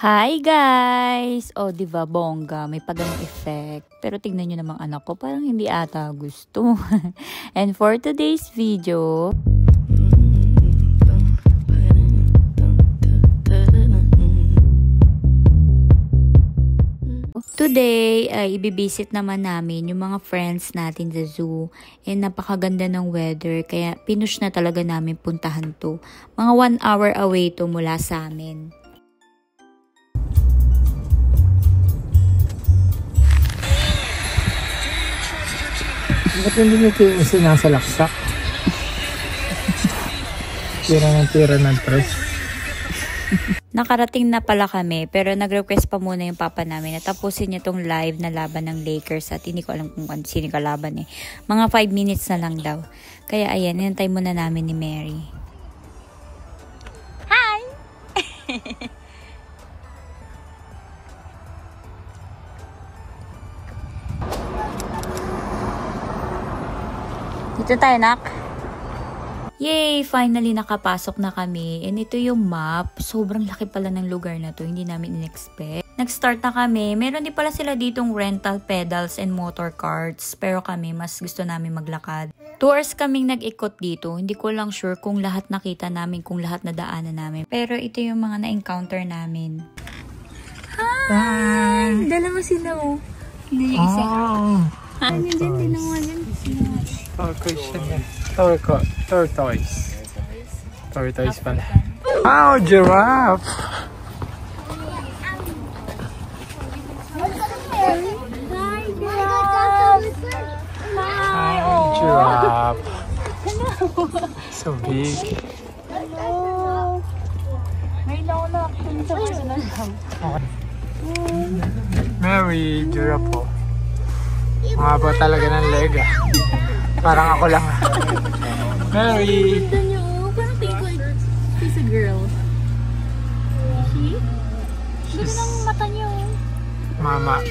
Hi guys! O, diba, bongga, may paganong effect. Pero tignan nyo namang anak ko, parang hindi ata gusto. And for today's video, today ay ibibisit naman namin yung mga friends natin sa zoo. And napakaganda ng weather, kaya pinush na talaga namin puntahan to. Mga 1 hour away to mula sa amin. Ba't hindi nyo sinasalaksak? Tira ng press. Nakarating na pala kami, pero nag-request pa muna yung papa namin na tapusin niya tong live na laban ng Lakers at hindi ko alam kung sino kalaban eh. Mga 5 minutes na lang daw. Kaya ayan, inantay muna namin ni Mary. Hi! Dito tayo, nak. Yay! Finally, nakapasok na kami. And ito yung map. Sobrang laki pala ng lugar na to. Hindi namin in-expect. Nag-start na kami. Meron din pala sila ditong rental pedals and motor carts. Pero kami, mas gusto namin maglakad. 2 hours kaming nag-ikot dito. Hindi ko lang sure kung lahat nakita namin, kung lahat nadaanan namin. Pero ito yung mga na-encounter namin. Hi! Dalawa sila, oh. Hindi yung isa. Ano dyan? Tinawa dyan. Tortoise. Tortoise pala. Wow, giraffe! Hi, giraffe! So big. Hello! May nauna actually sa personal lang. Mary, giraffe po. Mahaba talaga ng leg ah. Parang ako lang ah. Mary! Ganda niyo, parang think like she's a girl. She? Ganda ng mata niyo. Mama.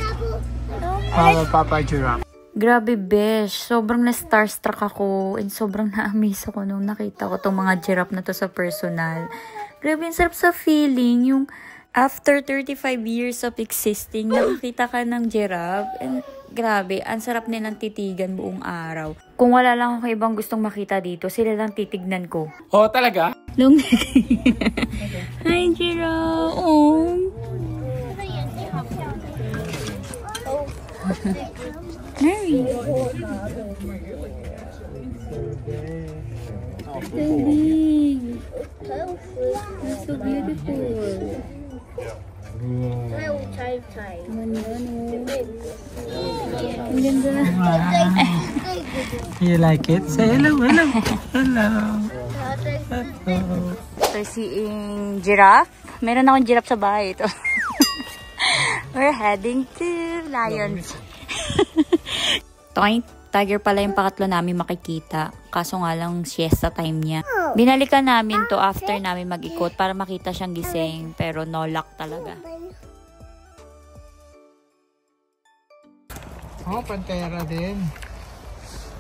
Mama, Papa, giraffe. Grabe besh, sobrang na-starstruck ako and sobrang na-amaze ako nung nakita ko tong mga giraffe na to sa personal. Grabe, ang sarap sa feeling, yung after 35 years of existing, nakakita ka ng giraffe and grabe, ang sarap nilang titigan buong araw. Kung wala lang ako ibang gustong makita dito, sila lang titignan ko. Oh, talaga? Long Hi, giraffe! Oh! Mary! So big! You're so beautiful! Ang ganda. You like it? Say hello, hello. Hello. After seeing giraffe, meron akong giraffe sa bahay ito. We're heading to Lions. Toink, tiger pala yung pakatlo namin makikita. Kaso nga lang siesta time niya. Binalikan namin to after namin mag-ikot para makita siyang gising. Pero no luck talaga. Oh, pantera din.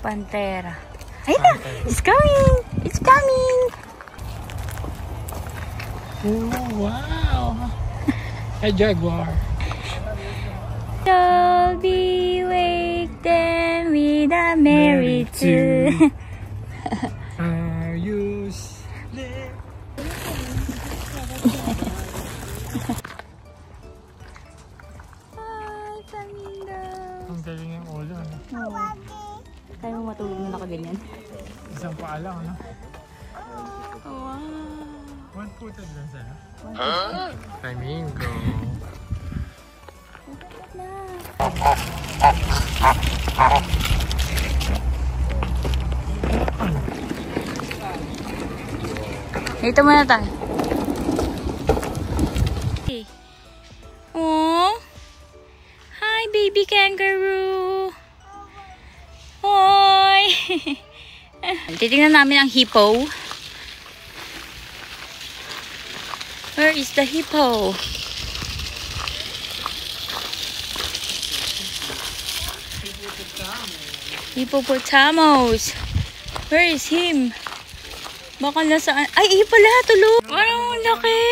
Pantera. Ayun na! It's coming! It's coming! Oh, wow! A jaguar. Shall be wake them with a merry tune. Are you sleep? Hi, Flamingo! Ang galing ng ulo, ano? Kaya mo matulog na nakaganyan. Isang paa lang, ano? Wow! One-footed lang sana. Flamingo. Dito muna tayo. Oh, hi baby kangaroo. Hoy. Titingnan namin ang hippo. Where is the hippo? Hippopotamus. Where is him? Baka nasaan? Ay, pala, tulog. Parang laki.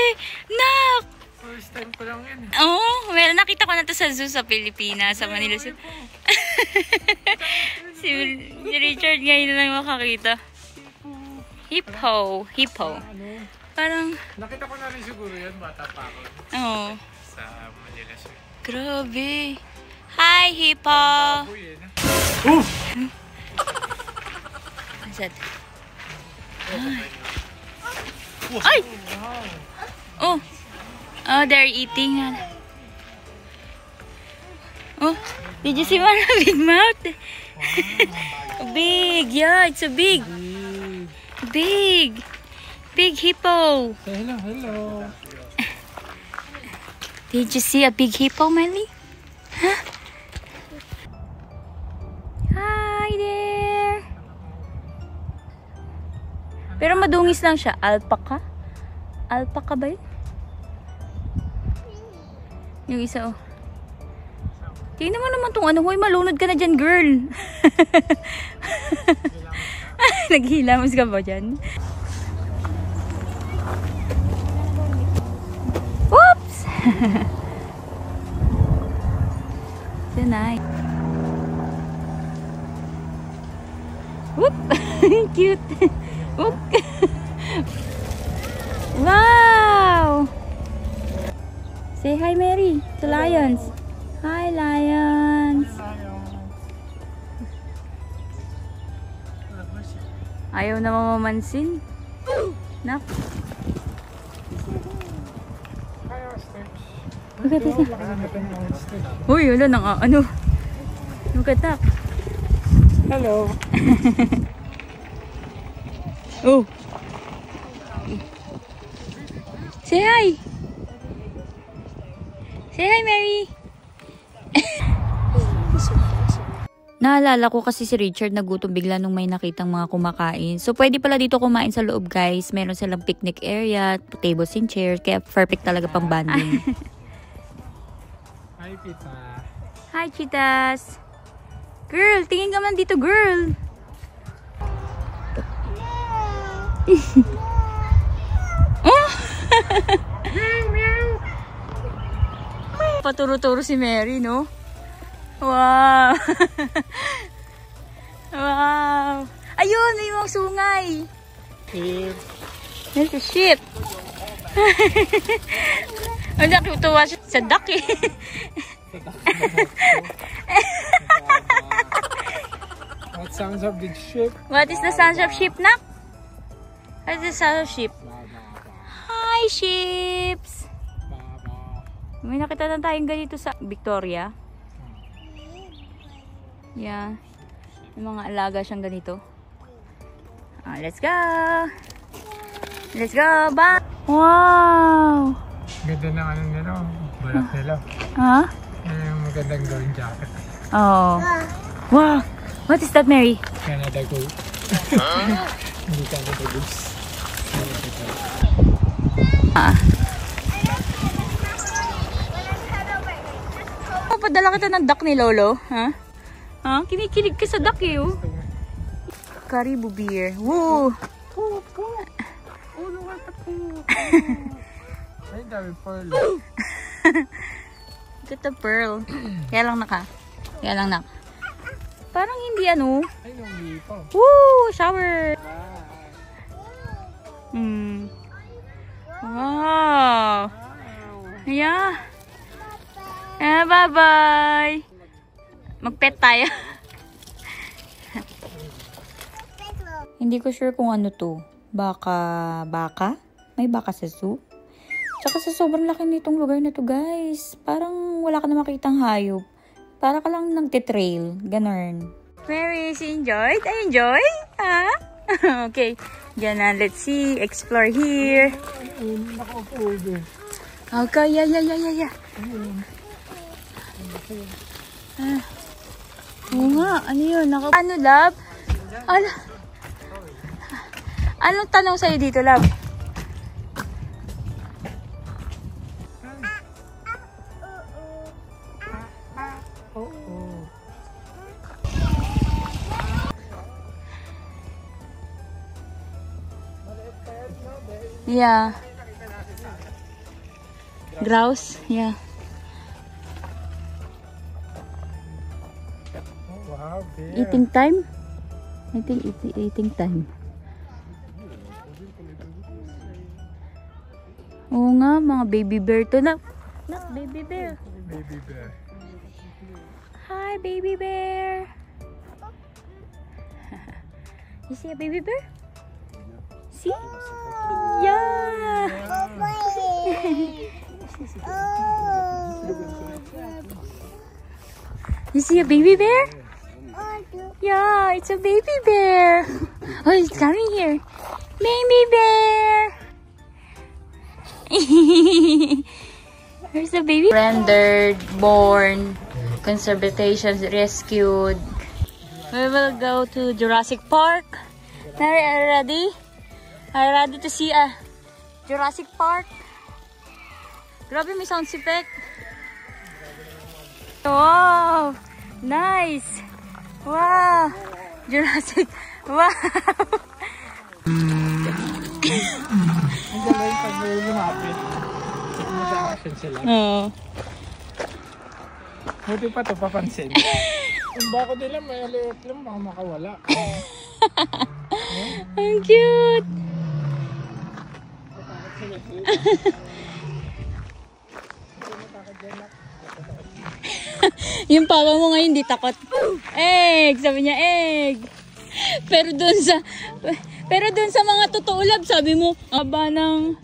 Nak! First time time ko lang yan. Oo, meron nakita ko na to sa zoo sa Pilipinas, sa Manila Zoo. si Richard ngayon na lang makakita. Hippo. Parang... Nakita ko na rin siguro yan, bata pa ako. Oo. Sa Manila Zoo. Grabe. Hi, Hippo! Baboy eh, Ansad. Ay! Oh! Oh, they're eating. Oh, did you see one big mouth? Big, yeah, it's a big. Big hippo. Say hello. Did you see a big hippo, Melly? Huh? Hi there. Pero madungis lang siya. Alpaca? Alpaca ba yun? Yung isa, oh. Tingnan mo naman tong ano. Hoy, malunod ka na dyan, girl. Naghilamos ka ba dyan? Whoops! So nice. Whoop! Cute! Whoop! Wow! Say hi, Mary, to lions. Hi, lions. Ayaw na mamamansin. Nak. Uy, wala nang ano. Nakatak. Hello. Oh. Say hi. Say hi, Mary. Naalala ko kasi si Richard nagutom bigla nung may nakitang mga kumakain. So, pwede pala dito kumain sa loob, guys. Meron silang picnic area, tables and chairs. Kaya perfect talaga pang bonding. Hi, Pita. Hi, Cheetahs. Girl, tingin ka man dito, girl. Oh! Paturo-turo si Mary, no? Wow! Wow! Ayun, may mga sungay. Sheep. There's a sheep. Ang nakutuwa siya sa duck eh. What sounds of the sheep? What is the sound of sheep, nak? What is the sound of sheep? Hi, sheeps! May nakita na tayong ganito sa Victoria. Yeah. May mga alaga siyang ganito. Let's go! Let's go! Bye! Wow! Ganda ng ano nila, balak nila. Ha? Yung magandang gawing jacket. Oh. Wow! What is that, Mary? Canada Goose. Hindi Canada Goose. Padala kita ng duck ni Lolo. Ha? Ha? Kinikilig ka sa duck eh, oh. Caribou beer. Woo! Ay, dami pearl. Get the pearl. Kaya lang naka. Kaya lang nak. Parang hindi ano. Ay, nung pa. Woo! Shower! Wow! Yeah. Bye-bye! Mag-pet tayo. Hindi ko sure kung ano to. Baka? May baka sa zoo? Tsaka sa sobrang laki nitong lugar na to, guys. Parang wala ka na makitang hayop. Para ka lang nagtitrail. Ganon. Mary, she enjoyed? I enjoy? Ha? Okay. Diyan na. Let's see. Explore here. Nakaupo din. Okay. Yeah. Oo nga. Ano yun? Ano, love? Anong tanong sa'yo dito, love? Yeah. Grouse, yeah. Oh, wow, bear. Eating time? I think eating time. Oo nga, mga baby bear to na. Look, baby bear. Baby bear. Hi, baby bear. You see a baby bear? See? Yeah. You see a baby bear? Yeah, it's a baby bear. Oh, it's coming here. Baby bear. There's a baby. Rendered, born, conservation, rescued. We will go to Jurassic Park. Are you ready? Are you ready to see a Jurassic Park? Grabe, may sound effect. Wow! Nice! Wow! Jurassic! Wow! Ang galing pag may lumapit. Check mo sa action sila. Oo. Buti pa ito papansin. Yung bako nila may aliit lang, baka makawala. Ang cute! Yung papa mo ngayon di takot. Egg! Sabi niya, egg! Pero dun sa mga totoo lab, sabi mo, aba ng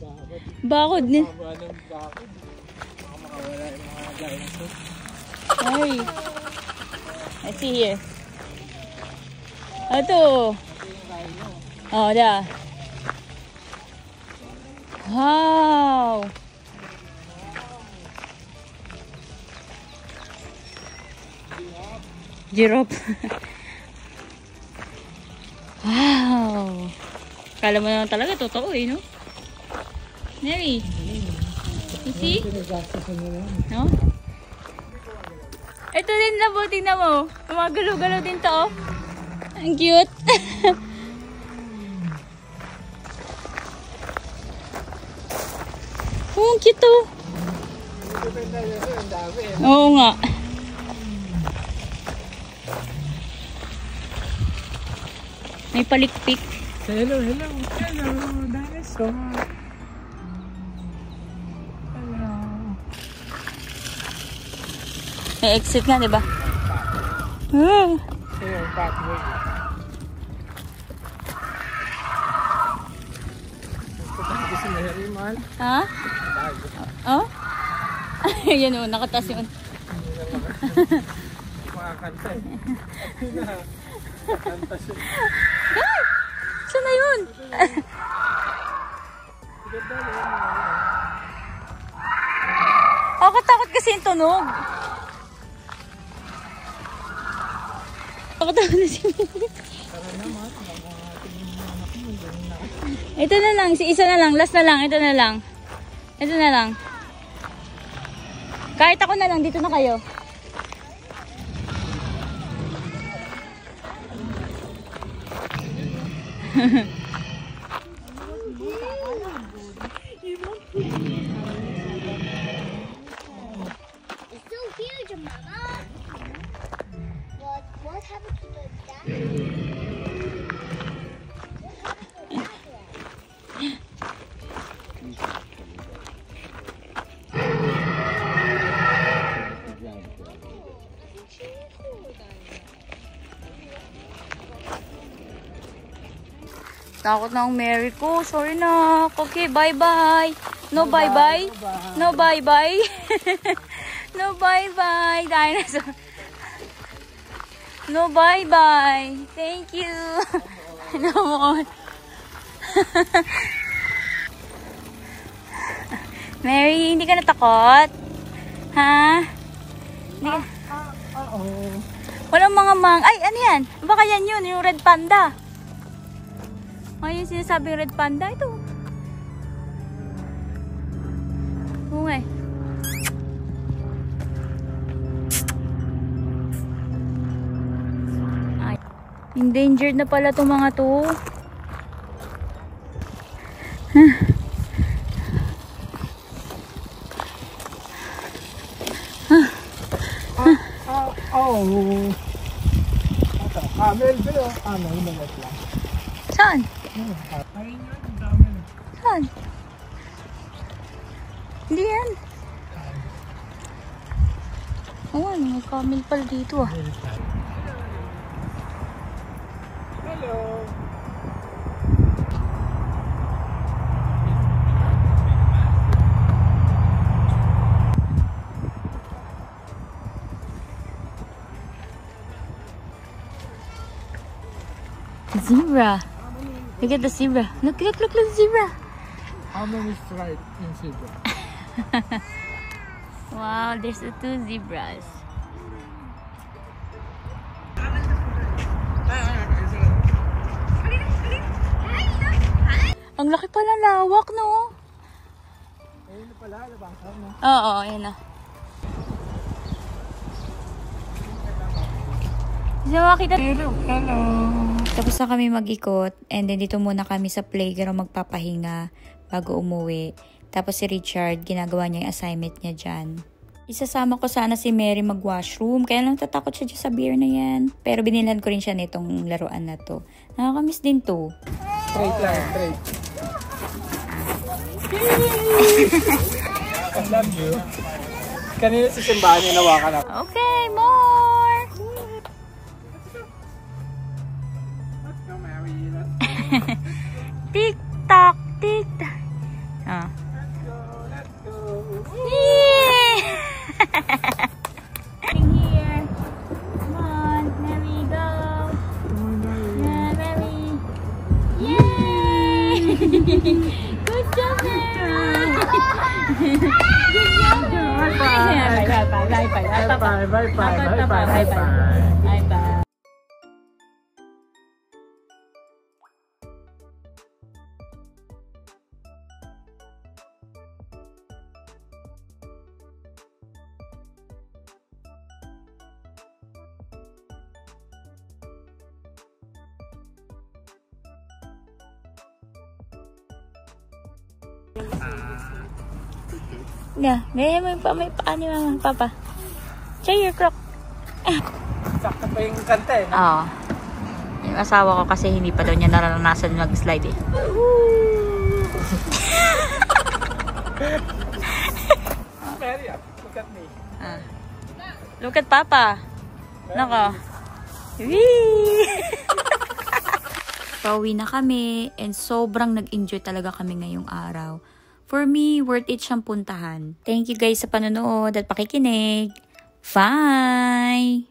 bakod ni. Aba ng bakod. Baka makawala yung mga dinosaur. Ay. I see here. Ito. Oh, da. Wow. Giraffe. Wow. Kala mo naman talaga totoo eh, no? Mary. You see? No? Ito din na po, tingnan mo. Gumagalaw-galaw din to, oh. Ang cute. Oh, ang cute, oh. Oo nga. May palikpik. Hello, hello, hello, dinosaur. Hello. May exit nga, di ba? Hmm. Ito yung pathway. Gusto mo yung mahal? Ha? Oh? Yan o, nakatas yun. Makakanta eh. Nakakanta siya. Ay! Saan na yun? Ako takot kasi yung tunog. Ako takot na siya. Ito na lang, si isa na lang, last na lang, ito na lang. Ito na lang. Kahit ako na lang, dito na kayo. It's so huge, Mama. What happened to the dad? Takot na ang Mary ko. Sorry na. Okay, bye-bye. No bye-bye. No bye-bye. No bye-bye, dinosaur. No bye-bye. Thank you. No more. Mary, hindi ka natakot? Ha? Hindi ka... Walang mga ay, ano yan? Baka yan yun, yung red panda. Ay, yung sinasabing red panda, ito. Oo nga eh. Ay, endangered na pala itong mga to. go! Ito, camel below. Camel, magat lang. Saan? Ayun yun, ang dami na. Saan? Hindi yan. Oo, may camel pala dito ah. Hello! Zebra. Look at the zebra. Look, zebra. How many stripes in zebra? Wow, there's the 2 zebras. Ang laki pala lawak, no? Ayun pala, labangkar na. Oo, ayun na. Hello. Tapos na kami mag-ikot and then dito muna kami sa playground magpapahinga bago umuwi. Tapos si Richard, ginagawa niya yung assignment niya dyan. Isasama ko sana si Mary mag-washroom, kaya lang tatakot siya dyan sa beer na yan. Pero binilhan ko rin siya nitong laruan na to. Nakakamiss din to. Straight lang, straight. I love you. Kanina si simbahan hinawakan ako. Okay, more! Let's go, Mary. Tik-tak, tik-tak. Ah. Let's go. Yeah! Here. Come on, Mary, go. Yeah, Mary. Yay! Good job, Mary. Good job, Mary. Bye-bye. Yeah, may paa ni Mama, Papa. Check your croc. Sakto pa yung kanta eh. Oo. Yung asawa ko kasi hindi pa daw niya naranasan mag-slide eh. Mary, look at me. Ah. Look at Papa. Nako. Wee! Pauwi na kami and sobrang nag-enjoy talaga kami ngayong araw. For me, worth it siyang puntahan. Thank you guys sa panonood at pakikinig. Bye!